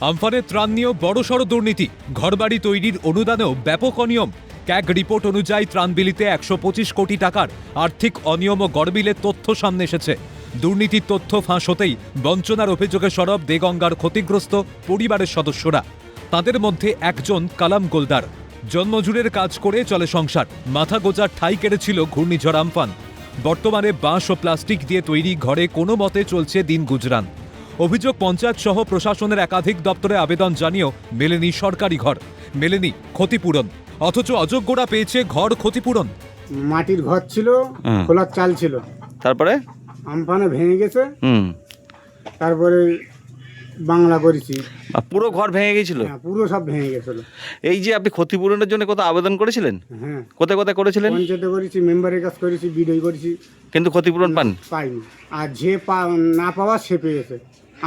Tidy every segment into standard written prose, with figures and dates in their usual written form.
আমফানের ত্রাণ নিয়েও বড়সড় দুর্নীতি, ঘরবাড়ি তৈরির অনুদানেও ব্যাপক অনিয়ম। ক্যাগ রিপোর্ট অনুযায়ী ত্রাণ বিলিতে 125 কোটি টাকার আর্থিক অনিয়ম ও গড়বিলের তথ্য সামনে এসেছে। দুর্নীতির তথ্য ফাঁস হতেই বঞ্চনার অভিযোগে সরব দেগঙ্গার ক্ষতিগ্রস্ত পরিবারের সদস্যরা। তাদের মধ্যে একজন কালাম গোলদার। জন্মজুড়ের কাজ করে চলে সংসার, মাথা গোজার ঠাঁই কেড়েছিল ঘূর্ণিঝড় আমফান। বর্তমানে বাঁশ ও প্লাস্টিক দিয়ে তৈরি ঘরে কোনো মতে চলছে দিন গুজরান। অভিযোগ, পঞ্চায়েত সহ প্রশাসনের একাধিক দপ্তরে আবেদন জানিয়েও মেলেনি সরকারি ঘর, মেলেনি ক্ষতিপূরণ। অথচ অযোগ্যরা পেয়েছে ঘর ক্ষতিপূরণ। মাটির ঘর ছিল, খোলার চাল ছিল, তারপরে আমফানে ভেঙে গেছে। তারপরে বাংলা করেছি। পুরো ঘর ভেঙে গিয়েছিল? হ্যাঁ, পুরো সব ভেঙে গেছিল। এই যে আপনি ক্ষতিপূরণের জন্য কত আবেদন করেছিলেন? হ্যাঁ, কোথায় কোথায় করেছিলেন? পঞ্চায়েতে করেছি, মেম্বারের কাজ করেছি, বিডিও করেছি, কিন্তু ক্ষতিপূরণ পান? পাইনি। আর যে না পাওয়া সে পেয়েছে,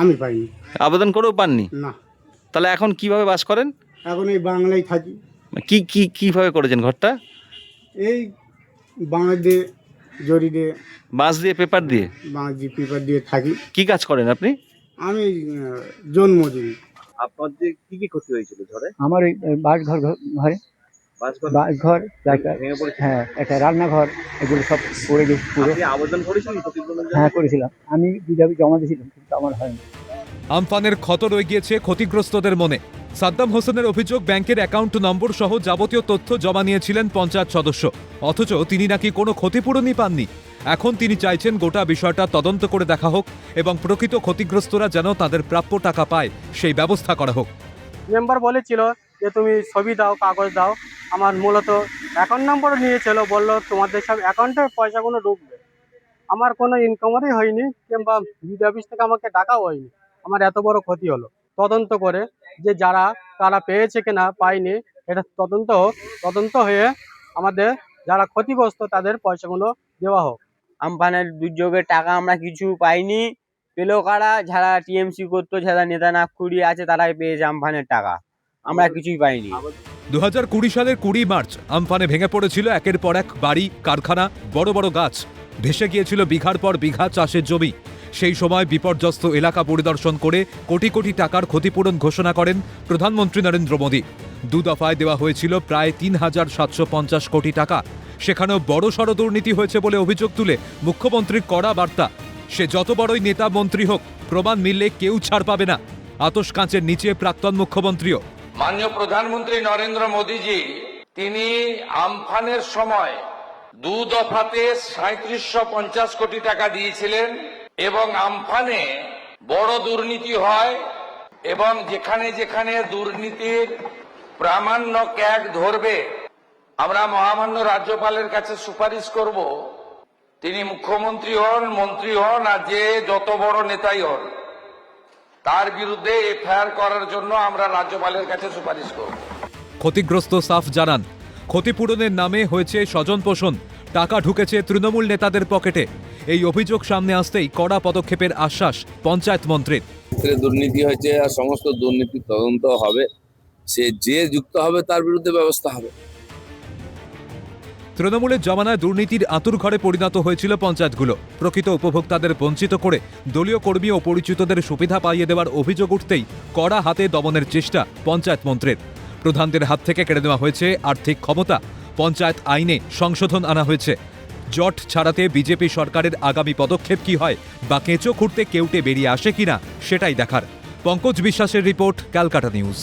আমি পাইনি। আবেদন করেও পাননি? না। তাহলে এখন কিভাবে বাস করেন? এখন এই বাংলায় থাকি। কিভাবে করেছেন ঘরটা? এই বাঁশ দিয়ে, জড়ি দিয়ে, বাঁশ দিয়ে, পেপার দিয়ে? বাঁশ দিয়ে, পেপার দিয়ে থাকি। কি কাজ করেন আপনি? আমি জন্মদিন। আপনাদের কি কি ক্ষতি হয়েছিল ঝড়ে? আমার ওই বাসঘর ঘরে, বাসঘর, হ্যাঁ একটা রান্নাঘর, এগুলো সব পড়ে গেছে পুরো। আবেদন করেছিলেন ক্ষতিপূরণের জন্য? হ্যাঁ করেছিলাম, আমি বিজাবি জমা দিয়েছিলাম, কিন্তু আমার হয়নি। আমফানের ক্ষত রয়ে গিয়েছে ক্ষতিগ্রস্তদের মনে। সাদ্দাম হোসেনের অভিযোগ, ব্যাংকের অ্যাকাউন্ট নম্বর সহ যাবতীয় তথ্য জমা নিয়েছিলেন পঞ্চায়েত সদস্য, অথচ তিনি নাকি কোনো ক্ষতিপূরণই পাননি। এখন তিনি চাইছেন গোটা বিষয়টা তদন্ত করে দেখা হোক এবং প্রকৃত ক্ষতিগ্রস্তরা যেন তাদের প্রাপ্য টাকা পায় সেই ব্যবস্থা করা হোক। মেম্বার বলেছিল যে তুমি ছবি দাও, কাগজ দাও। আমার মূলত অ্যাকাউন্ট নম্বরও নিয়েছিল, বললো তোমাদের সব অ্যাকাউন্টে পয়সাগুলো ঢুকবে। আমার কোনো ইনকামারই হয়নি, কিংবা বিডি অফিস থেকে আমাকে ডাকাও হয়নি। আমার এত বড় ক্ষতি হলো। তদন্ত করে যে তারা পেয়েছে কিনা পায়নি, এটা তদন্ত হয়ে আমাদের যারা ক্ষতিগ্রস্ত তাদের পয়সাগুলো দেওয়া হোক। আমফানের দুর্যোগের টাকা আমরা কিছু পাইনি, পেলো কারা? যারা টিএমসি করতো, যারা নেতা নাক্ষুরি আছে, তারাই পেয়েছে আমফানের টাকা, আমরা কিছুই পাইনি। 2020 সালের 20 মার্চ আমফানে ভেঙে পড়েছিল একের পর এক বাড়ি, কারখানা, বড় বড় গাছ। ভেসে গিয়েছিল বিঘার পর বিঘা চাষের জমি। সেই সময় বিপর্যস্ত এলাকা পরিদর্শন করে কোটি কোটি টাকার ক্ষতিপূরণ ঘোষণা করেন প্রধানমন্ত্রী নরেন্দ্র মোদী। 2 দফায় দেওয়া হয়েছিল প্রায় 3,750 কোটি টাকা। সেখানেও বড়সড় দুর্নীতি হয়েছে বলে অভিযোগ তুলে মুখ্যমন্ত্রীর কড়া বার্তা। সে যত বড়ই নেতা মন্ত্রী হোক, প্রমাণ মিললে কেউ ছাড় পাবে না। আতশ কাঁচের নিচে প্রাক্তন মুখ্যমন্ত্রীও। মাননীয় প্রধানমন্ত্রী নরেন্দ্র মোদীজি তিনি আমফানের সময় 2 দফাতে 3750 কোটি টাকা দিয়েছিলেন এবং আমফানে বড় দুর্নীতি হয় এবং যেখানে যেখানে দুর্নীতির প্রামাণ্য ক্যাগ ধরবে আমরা মহামান্য রাজ্যপালের কাছে সুপারিশ করব, তিনি মুখ্যমন্ত্রী হন, মন্ত্রী হন আর যে যত বড় নেতাই হন, তার বিরুদ্ধে এফআইআর করার জন্য আমরা রাজ্যপালের কাছে সুপারিশ করব। ক্ষতিগ্রস্ত সাফ জানান, ক্ষতিপূরণের নামে হয়েছে স্বজন পোষণ, টাকা ঢুকেছে তৃণমূল নেতাদের পকেটে। এই অভিযোগ সামনে আসতেই কড়া পদক্ষেপের আশ্বাস পঞ্চায়েত মন্ত্রীর। দুর্নীতি হয়েছে আর সমস্ত দুর্নীতি তদন্ত হবে, সে যে যুক্ত হবে তার বিরুদ্ধে ব্যবস্থা হবে। তৃণমূলের জমানায় দুর্নীতির আঁতুড়ঘরে পরিণত হয়েছিল পঞ্চায়েতগুলো। প্রকৃত উপভোক্তাদের বঞ্চিত করে দলীয় কর্মী ও পরিচিতদের সুবিধা পাইয়ে দেওয়ার অভিযোগ উঠতেই কড়া হাতে দমনের চেষ্টা পঞ্চায়েত মন্ত্রীর। প্রধানদের হাত থেকে কেড়ে নেওয়া হয়েছে আর্থিক ক্ষমতা। পঞ্চায়েত আইনে সংশোধন আনা হয়েছে। জট ছাড়াতে বিজেপি সরকারের আগামী পদক্ষেপ কি হয়, বা কেঁচো খুঁড়তে কেউটে বেরিয়ে আসে কিনা, সেটাই দেখার। পঙ্কজ বিশ্বাসের রিপোর্ট, ক্যালকাটা নিউজ।